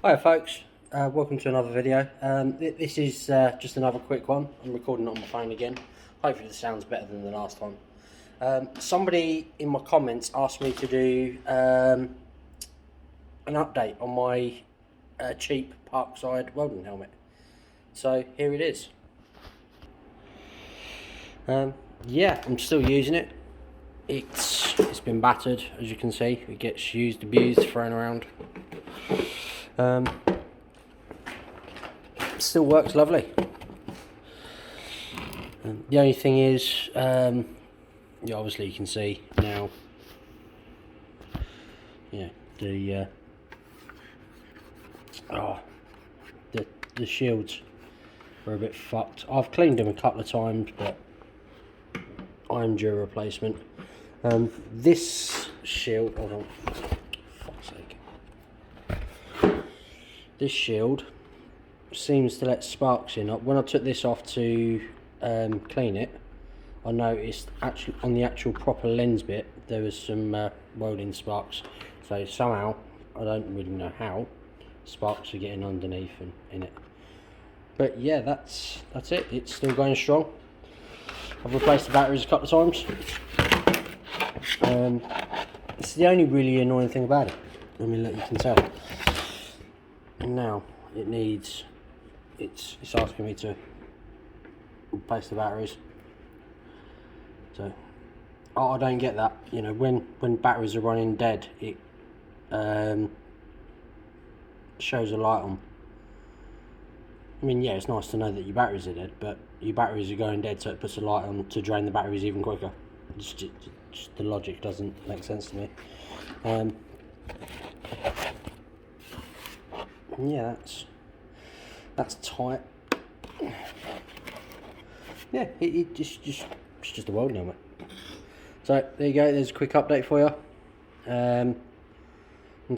Hi folks, welcome to another video. This is just another quick one. I'm recording it on my phone again. Hopefully the sound's better than the last one. Somebody in my comments asked me to do an update on my cheap Parkside welding helmet. So here it is. Yeah, I'm still using it. It's been battered, as you can see. It gets used, abused, thrown around. Still works lovely. The only thing is, obviously you can see now, the shields are a bit fucked. I've cleaned them a couple of times, but I'm due a replacement. This shield, hold on, for fuck's sake. This shield seems to let sparks in. When I took this off to clean it, I noticed actually on the actual proper lens bit there was some welding sparks. So somehow, I don't really know how, sparks are getting underneath and in it. But yeah, that's it. It's still going strong. I've replaced the batteries a couple of times. It's the only really annoying thing about it. I mean, look, you can tell. And now it needs. It's asking me to replace the batteries. So I don't get that. You know, when batteries are running dead, it shows a light on. I mean, yeah, it's nice to know that your batteries are dead, but your batteries are going dead, so it puts a light on to drain the batteries even quicker. Just the logic doesn't make sense to me. Yeah, that's tight. Yeah, it's just a welding helmet. So there you go. There's a quick update for you. I'm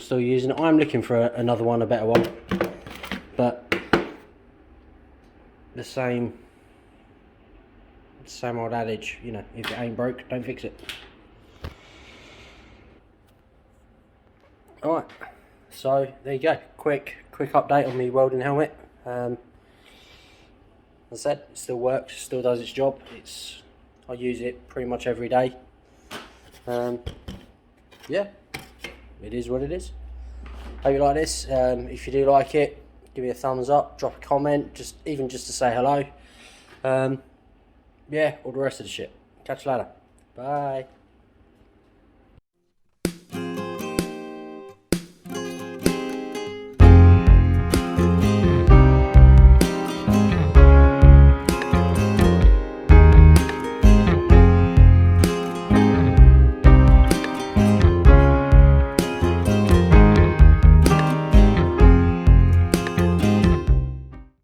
still using it. I'm looking for another one, a better one, but the same old adage, you know, if it ain't broke, don't fix it. Alright, so there you go, quick update on my welding helmet. As I said, it still works, still does its job. I use it pretty much every day. Yeah, it is what it is. Hope you like this. If you do like it, give me a thumbs up, drop a comment, even just to say hello. Yeah, all the rest of the shit. Catch you later. Bye.